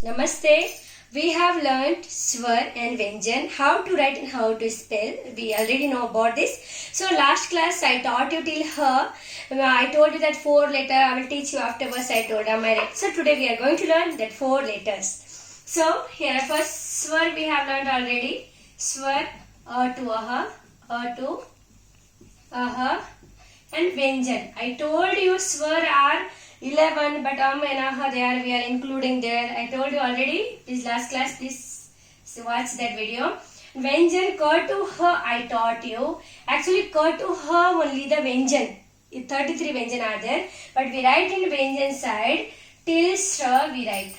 Namaste. We have learnt Swar and Vyanjan, how to write and how to spell. We already know about this. So last class I taught you till her. I told you that 4 letter. I will teach you afterwards. I told. Am I right? So today we are going to learn that 4 letters. So here first Swar we have learned already. Swar, to to and Vyanjan. I told you Swar are 11, but and there we are including there. I told you already. This last class, please watch that video. Vyanjan, ka to ha, I taught you. Actually, ka to ha only the Vyanjan. 33 Vyanjan are there, but we write in Vyanjan side till sra we write.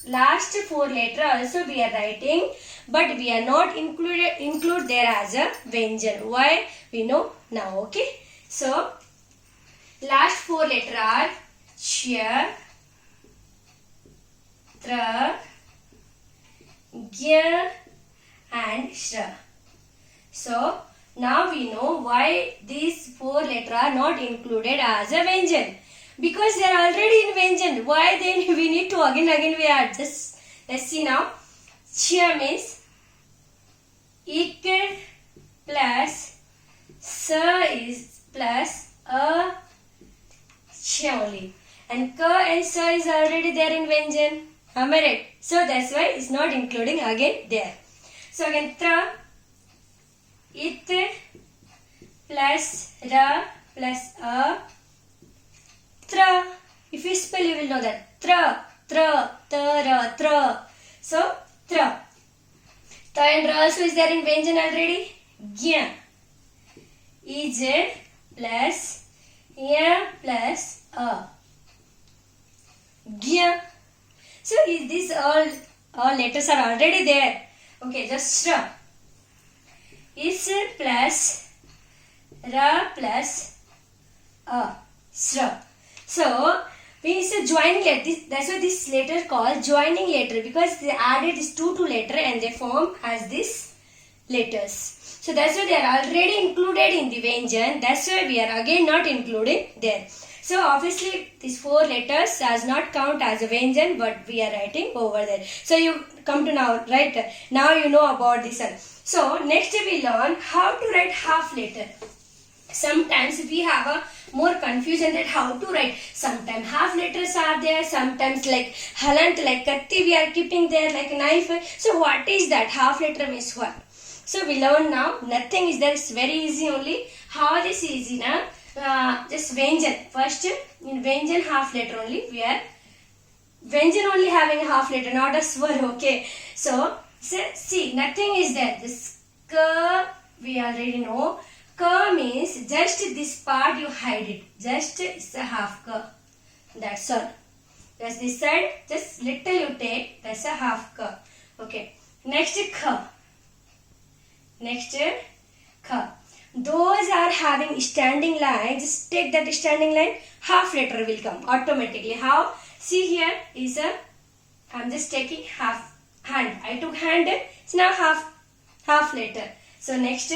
Last 4 letter also we are writing, but we are not include there as a Vyanjan. Why? We know now. Okay. So last 4 letter are Ch, Tra, Gya and Shra. So now we know why these 4 letters are not included as a Vyanjan. Because they are already in Vyanjan. Why then we need to again we add. Just let's see now. Ch means ik plus sa is plus a ch only. And ka and sa is already there in Vyanjan. Am I right? So that's why it's not including again there. So again tra, it plus ra plus a tra. If you spell you will know that. Tra, tra. So tra. Ta and ra also is there in Vyanjan already. Gya. Is plus ya plus a. Gya. So is this all letters are already there. Okay, just Shra. Is plus ra plus a. Shra. So we is joining letter. That's why this letter called joining letter, because they added this two letter and they form as this letters. So that's why they are already included in the Vyanjan. That's why we are again not including there. So obviously these 4 letters does not count as a Vyanjan, but we are writing over there. So you come to now, right? Now you know about this one. So next we learn how to write half letter. Sometimes we have a more confusion that how to write. Sometimes half letters are there, sometimes like halant, like katti we are keeping there, like knife. So what is that? Half letter means what? So we learn now. Nothing is there. It's very easy only. How this is easy now? Just Vyanjan. First in Vyanjan half letter only. We are Vyanjan only having a half letter, not a swar. Okay. So see, nothing is there. This ka we already know. Ka means just this part you hide it. Just it's a half ka. That's all. That's this side. Just little you take. That's a half ka. Okay. Next kha. Next kha. Those are having standing line. Just take that standing line. Half letter will come automatically. How? See here is a. I'm just taking half hand. I took hand. It's now half letter. So next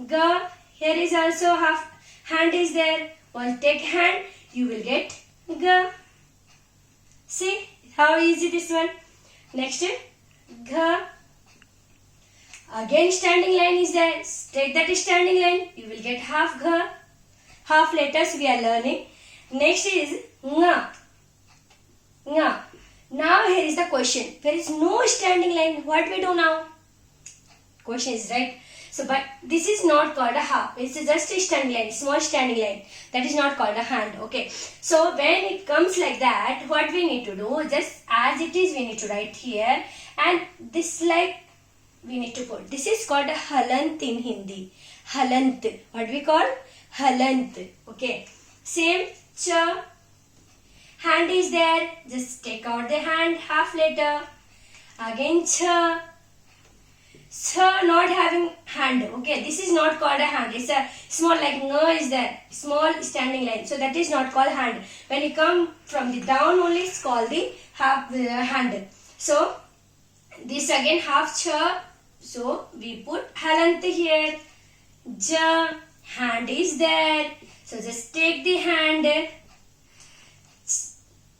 ga. Here is also half hand is there. Once take hand, you will get ga. See how easy this one. Next ga. Again standing line is there. Take that standing line. You will get half ga. Half letters we are learning. Next is nga. Nga. Now here is the question. There is no standing line. What we do now? Question is right. So but this is not called a half. It's just a standing line. Small standing line. That is not called a hand. Okay. So when it comes like that, what we need to do? Just as it is we need to write here. And this like we need to put. This is called a halant in Hindi. Halant. What we call? Halant. Okay. Same cha. Hand is there. Just take out the hand. Half letter. Again cha. Cha not having hand. Okay. This is not called a hand. It's a small like nga is there. Small standing line. So that is not called hand. When you come from the down only it's called the half hand. So this again half cha. So we put halant here. Ja. Hand is there. So just take the hand.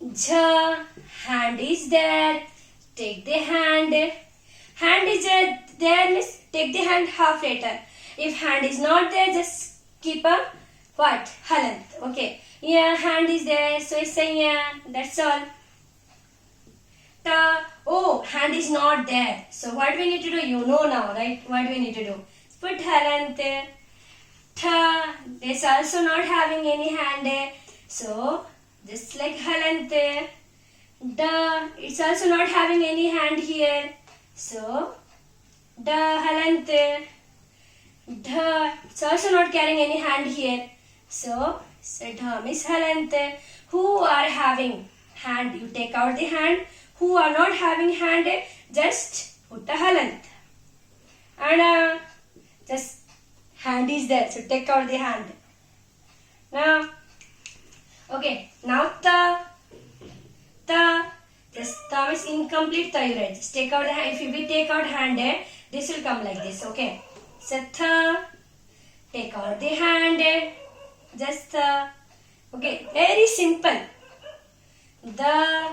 Jha, hand is there. take the hand. Hand is there means take the hand half letter. If hand is not there, just keep a what? Halant. Okay. Yeah, hand is there, so it's a yeah. That's all. Ta. Oh, hand is not there. So what we need to do? You know now, right? What we need to do? Put halant. Ta. This also not having any hand. So just like halant. Da. It's also not having any hand here. So da halant. Da. It's also not carrying any hand here. So dha means halant. Who are having hand? You take out the hand. Who are not having hand? Just put the halant. And just hand is there. So take out the hand. Now, okay. Now ta. This ta is incomplete ta you write. Just take out the hand. If we take out hand, this will come like this. Okay. So tha. Take out the hand. Just tha. Okay. Very simple. The.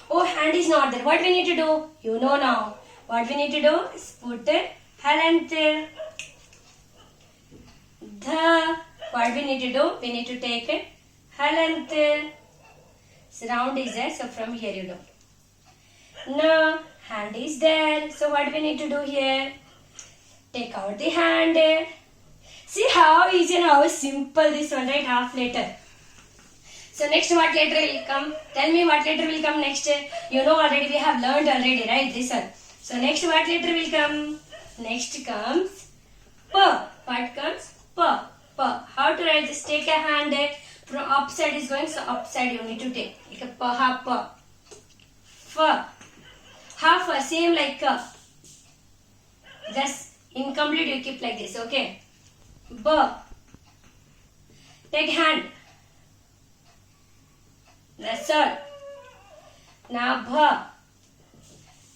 Oh, hand is not there. What we need to do? You know now. What we need to do is put halant. The. What we need to do? We need to take halant. So round is there. So from here you do. Now hand is there. So what we need to do here? Take out the hand. See how easy and how simple this one, right? Half letter. So next what letter will come? Tell me what letter will come next. You know already, we have learned already, right? This one. So next what letter will come? Next comes P. What comes? P. P. How to write? Just take a hand. From upside is going, so upside you need to take. Like a P, half P. F. Half a, same like a. Just incomplete you keep like this, okay? B. Take hand. That's all. Now B.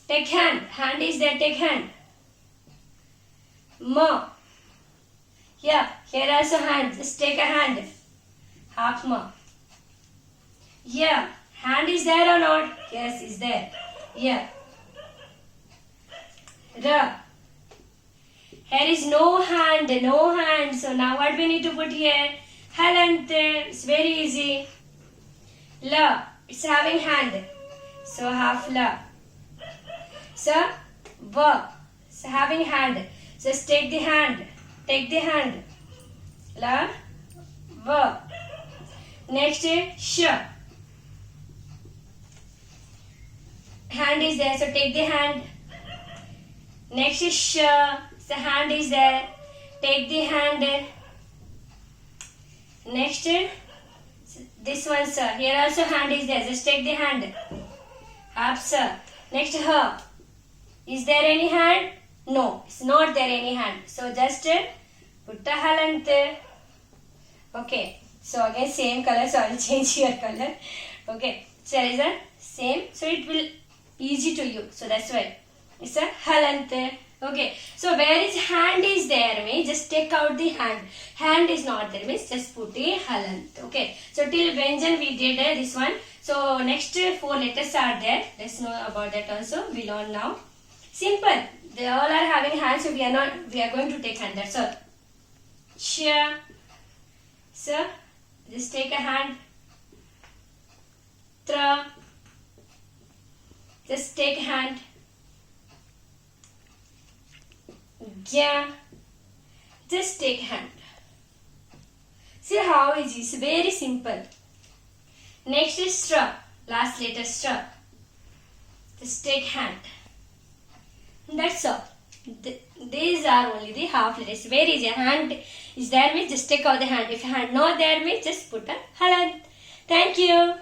Take hand. Hand is there, take hand. M. Yeah, here also hand. Just take a hand. Half M. Yeah, hand is there or not? Yes, is there. Yeah. R. Here is no hand, no hand. So now what we need to put here? Halant. It's very easy. La. It's having hand. So half la. So Va. It's having hand. Just take the hand. Take the hand. La. Va. Next is Sh. Hand is there. So take the hand. Next is Sh. So hand is there. Take the hand. Next, this one, sir. Here also hand is there. Just take the hand. Half, sir. Next, her. Is there any hand? No, it's not there any hand. So just put the halant. Okay. So again same color. So I will change your color. Okay. So there is a same. So it will easy to you. So that's why it's a halant. Okay. So where is hand is there means just take out the hand. Hand is not there means just put a halant. Okay. So till Vyanjan we did this one. So next 4 letters are there. Let's know about that also. We learn now. Simple. They all are having hands. So we are going to take hand. That's all. Sh. So just take a hand. Tra. Just take a hand. Gya. Just take hand. See how easy. It's very simple. Next is stra. Last letter stra. Just take hand. That's all. These are only the half letters. Very easy. Hand is there means just take out the hand. If hand not there means just put a halant. Thank you.